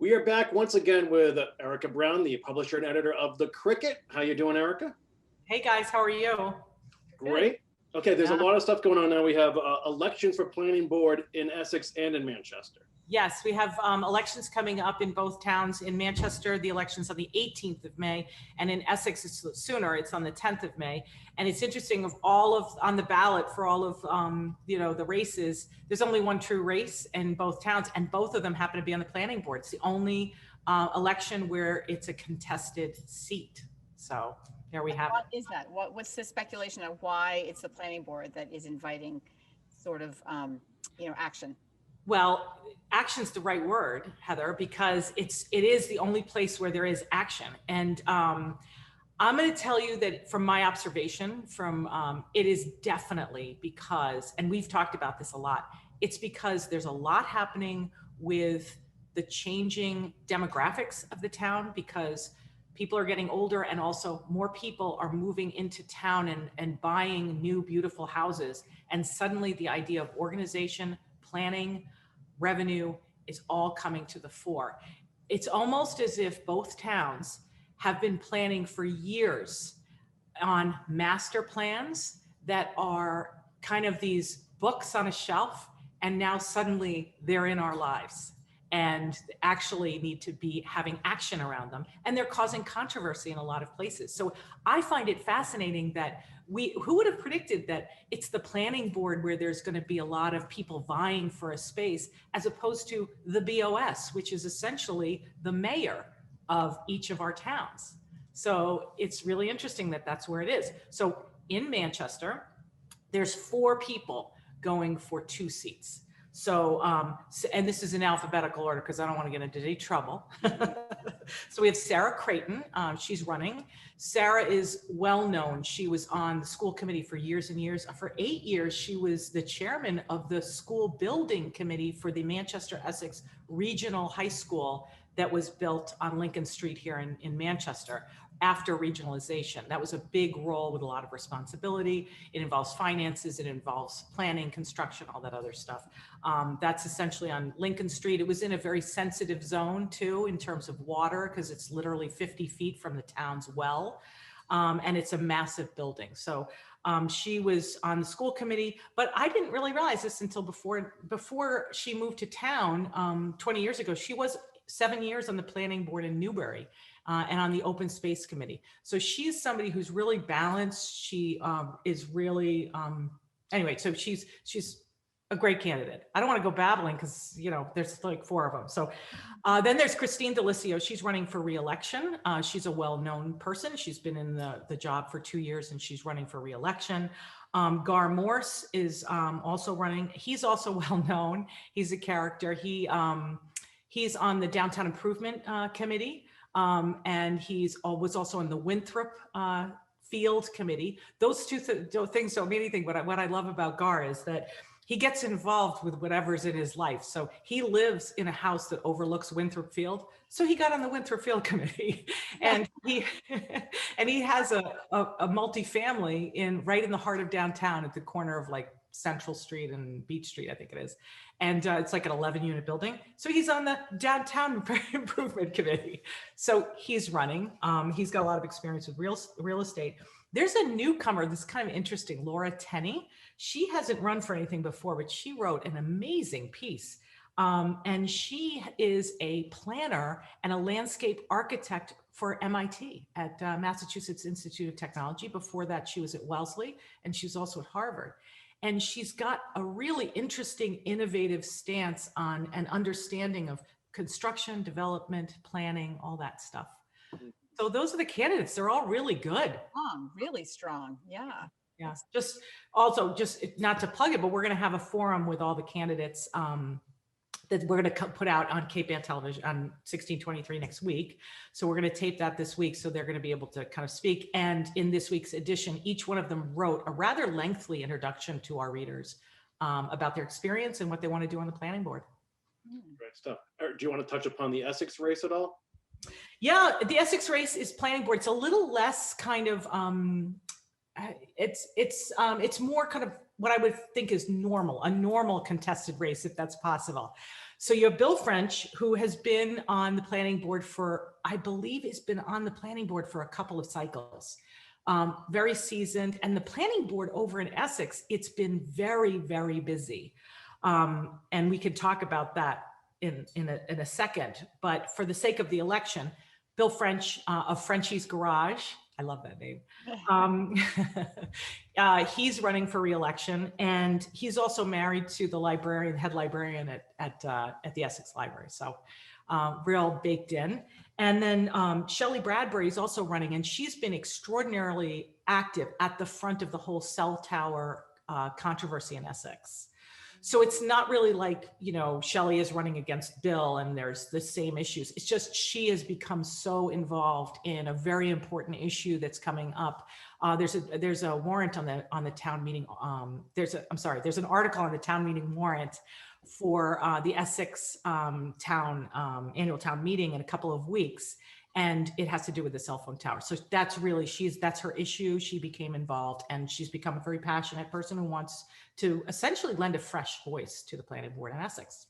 We are back once again with Erika Brown, the publisher and editor of The Cricket. How you doing, Erika? Hey guys, how are you? Good. Great. Okay, there's a Yeah. lot of stuff going on now. We have elections for planning board in Essex and in Manchester. Yes, we have elections coming up in both towns. In Manchester, the election's on the 18th of May, and in Essex, it's sooner. It's on the 10th of May. And it's interesting, on the ballot for all of the races, there's only one true race in both towns, and both of them happen to be on the planning board. It's the only election where it's a contested seat. So there we have What it. is that? What's the speculation of why it's the planning board that is inviting sort of, action? Well, action's the right word, Heather, because it is the only place where there is action. And I'm going to tell you that from my observation, it is definitely because, and we've talked about this a lot, it's because there's a lot happening with the changing demographics of the town, because people are getting older, and also more people are moving into town and buying new, beautiful houses. And suddenly the idea of organization, planning, revenue is all coming to the fore. It's almost as if both towns have been planning for years on master plans that are kind of these books on a shelf, and now suddenly they're in our lives and actually need to be having action around them. And they're causing controversy in a lot of places. So I find it fascinating that who would have predicted that it's the planning board where there's going to be a lot of people vying for a space, as opposed to the BOS, which is essentially the mayor of each of our towns. So it's really interesting that that's where it is. So in Manchester, there's 4 people going for 2 seats. So, and this is in alphabetical order because I don't want to get into any trouble. So we have Sarah Creighton, she's running. Sarah is well known. She was on the school committee for years and years. For 8 years, she was the chairman of the school building committee for the Manchester-Essex Regional High School that was built on Lincoln Street here in Manchester after regionalization. That was a big role with a lot of responsibility. It involves finances, it involves planning, construction, all that other stuff. That's essentially on Lincoln Street. It was in a very sensitive zone too, in terms of water, because it's literally 50 feet from the town's well. And it's a massive building. So she was on the school committee, but I didn't really realize this until before she moved to town 20 years ago. She was 7 years on the planning board in Newbury and on the open space committee. So she's somebody who's really balanced. She is really, anyway, so she's a great candidate. I don't want to go babbling because, there's like 4 of them. So then there's Christine D'Alicio. She's running for re-election. She's a well-known person. She's been in the job for 2 years and she's running for re-election. Gar Morse is also running. He's also well-known. He's a character. He's on the Downtown Improvement Committee, and was also on the Winthrop Field Committee. Those two things don't mean anything, but what I love about Gar is that he gets involved with whatever's in his life. So he lives in a house that overlooks Winthrop Field. So he got on the Winthrop Field Committee, and he has a multifamily right in the heart of downtown at the corner of like Central Street and Beach Street, I think it is. And it's like an 11-unit building. So he's on the Downtown Improvement Committee. So he's running. He's got a lot of experience with real estate. There's a newcomer that's kind of interesting, Laura Tenney. She hasn't run for anything before, but she wrote an amazing piece. And she is a planner and a landscape architect for MIT at Massachusetts Institute of Technology. Before that, she was at Wellesley, and she was also at Harvard. And she's got a really interesting, innovative stance on an understanding of construction, development, planning, all that stuff. So those are the candidates. They're all really good. Really strong. Yeah. Yeah. Just not to plug it, but we're going to have a forum with all the candidates that we're going to put out on Cape Ann Television on 1623 next week. So we're going to tape that this week. So they're going to be able to kind of speak. And in this week's edition, each one of them wrote a rather lengthy introduction to our readers about their experience and what they want to do on the planning board. Great stuff. Do you want to touch upon the Essex race at all? Yeah, the Essex race is planning board. It's a little less kind of, it's more kind of what I would think is normal, a normal contested race, if that's possible. So you have Bill French, who has been on the planning board for, I believe has been on the planning board for a couple of cycles. Very seasoned. And the planning board over in Essex, it's been very, very busy. And we could talk about that in a second. But for the sake of the election, Bill French of Frenchie's Garage, I love that name. He's running for re-election, and he's also married to the librarian, head librarian at the Essex Library. So real baked in. And then Shelley Bradbury is also running, and she's been extraordinarily active at the front of the whole cell tower controversy in Essex. So it's not really like, you know, Shelley is running against Bill and there's the same issues. It's just she has become so involved in a very important issue that's coming up. There's a warrant on the town meeting. There's an article on the town meeting warrant for the Essex town annual town meeting in a couple of weeks. And it has to do with the cell phone tower. So that's really, that's her issue. She became involved, and she's become a very passionate person who wants to essentially lend a fresh voice to the planning board in Essex.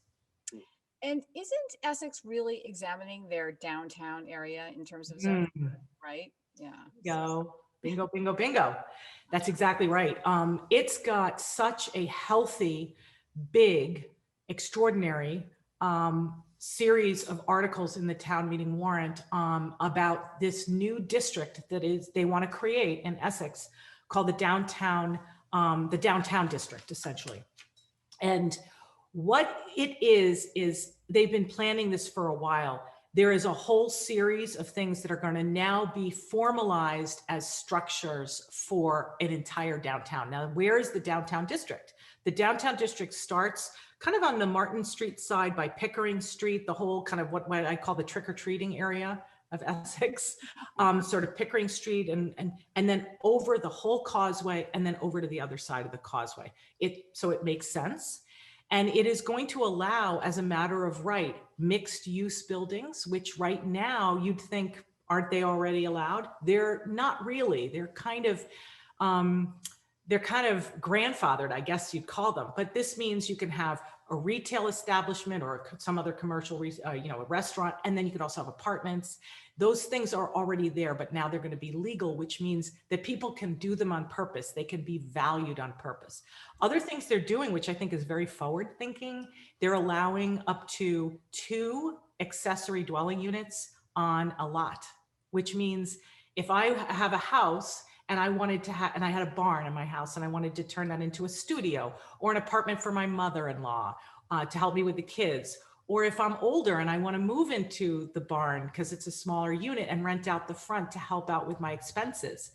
And isn't Essex really examining their downtown area in terms of zoning, right? Yeah. Bingo, bingo, bingo. That's exactly right. It's got such a healthy, big, extraordinary series of articles in the town meeting warrant about this new district that they want to create in Essex called the downtown district, essentially. And what it is they've been planning this for a while. There is a whole series of things that are going to now be formalized as structures for an entire downtown. Now, where is the downtown district? The downtown district starts kind of on the Martin Street side by Pickering Street, the whole kind of what I call the trick-or-treating area of Essex, sort of Pickering Street and then over the whole causeway and then over to the other side of the causeway. So it makes sense. And it is going to allow, as a matter of right, mixed use buildings, which right now you'd think, aren't they already allowed? They're not really. They're kind of grandfathered, I guess you'd call them. But this means you can have a retail establishment or some other commercial, a restaurant, and then you could also have apartments. Those things are already there, but now they're going to be legal, which means that people can do them on purpose. They can be valued on purpose. Other things they're doing, which I think is very forward thinking, they're allowing up to 2 accessory dwelling units on a lot, which means if I have a house and I wanted to and I had a barn in my house and I wanted to turn that into a studio or an apartment for my mother-in-law to help me with the kids. Or if I'm older and I want to move into the barn because it's a smaller unit and rent out the front to help out with my expenses.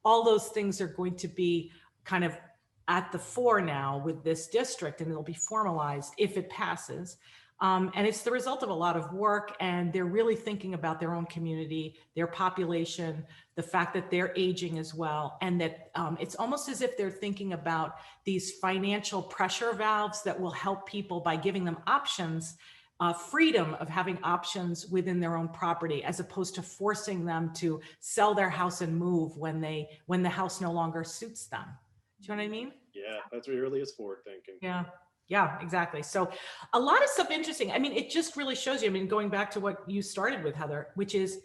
All those things are going to be kind of at the fore now with this district, and it'll be formalized if it passes. And it's the result of a lot of work, and they're really thinking about their own community, their population, the fact that they're aging as well. And that it's almost as if they're thinking about these financial pressure valves that will help people by giving them options, freedom of having options within their own property, as opposed to forcing them to sell their house and move when the house no longer suits them. Do you know what I mean? Yeah, that's really is forward thinking. Yeah, exactly. So a lot of stuff interesting. I mean, it just really shows you, I mean, going back to what you started with, Heather, which is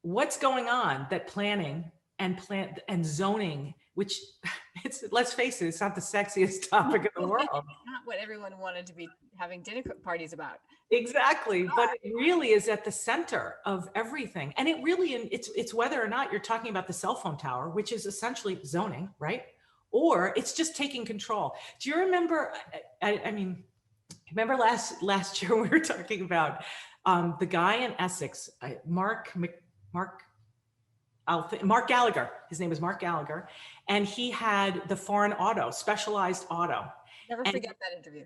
what's going on, that planning and zoning, which let's face it, it's not the sexiest topic in the world. Not what everyone wanted to be having dinner parties about. Exactly. But it really is at the center of everything. And it really, it's whether or not you're talking about the cell phone tower, which is essentially zoning, right? Or it's just taking control. Do you remember, I mean, remember last year we were talking about the guy in Essex, Mark Gallagher. His name is Mark Gallagher. And he had the foreign auto, specialized auto. Never forget that interview.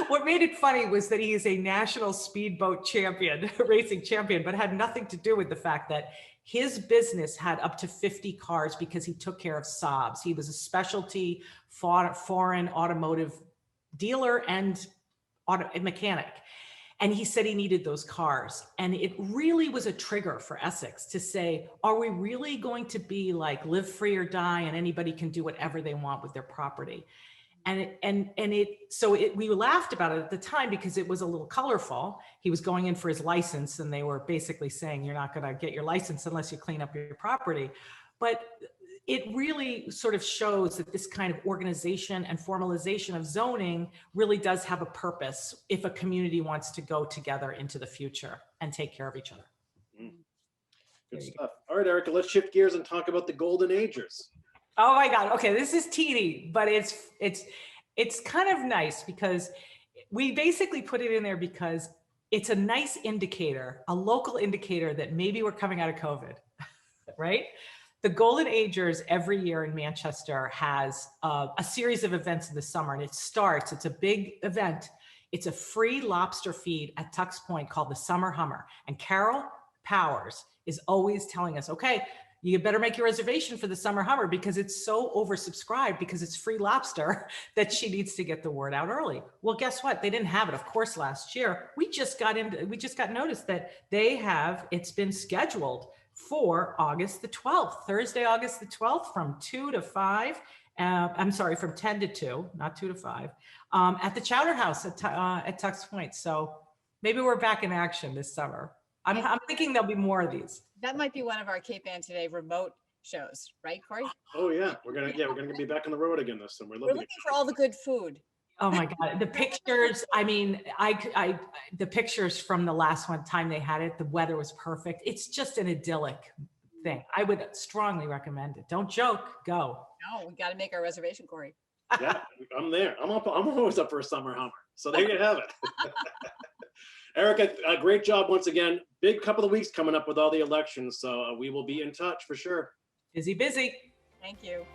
What made it funny was that he is a national speedboat champion, racing champion, but had nothing to do with the fact that his business had up to 50 cars because he took care of Saabs. He was a specialty foreign automotive dealer and mechanic. And he said he needed those cars. And it really was a trigger for Essex to say, are we really going to be like live free or die and anybody can do whatever they want with their property? We laughed about it at the time because it was a little colorful. He was going in for his license and they were basically saying, you're not going to get your license unless you clean up your property. But it really sort of shows that this kind of organization and formalization of zoning really does have a purpose if a community wants to go together into the future and take care of each other. Good stuff. All right, Erika, let's shift gears and talk about the Golden Agers. Oh my God. Okay. This is teeny, but it's kind of nice because we basically put it in there because it's a nice indicator, a local indicator that maybe we're coming out of COVID, right? The Golden Agers every year in Manchester has a series of events in the summer, and it's a big event. It's a free lobster feed at Tux Point called the Summer Hummer. And Carol Powers is always telling us, okay, you better make your reservation for the Summer Hummer because it's so oversubscribed because it's free lobster that she needs to get the word out early. Well, guess what? They didn't have it, of course, last year. We just got notice that it's been scheduled for August the 12th, Thursday, August the 12th from 2 to 5. From 10 to 2, not 2 to 5, at the Chowder House at Tux Point. So maybe we're back in action this summer. I'm thinking there'll be more of these. That might be one of our Cape Ann Today remote shows, right, Corey? Oh yeah, we're gonna be back on the road again this summer. We're looking for all the good food. Oh my God, the pictures. I mean, the pictures from the last one time they had it, the weather was perfect. It's just an idyllic thing. I would strongly recommend it. Don't joke, go. No, we got to make our reservation, Corey. Yeah, I'm there. I'm always up for a Summer Hummer. So there you have it. Erika, great job once again. Big couple of weeks coming up with all the elections. So we will be in touch for sure. Busy. Thank you.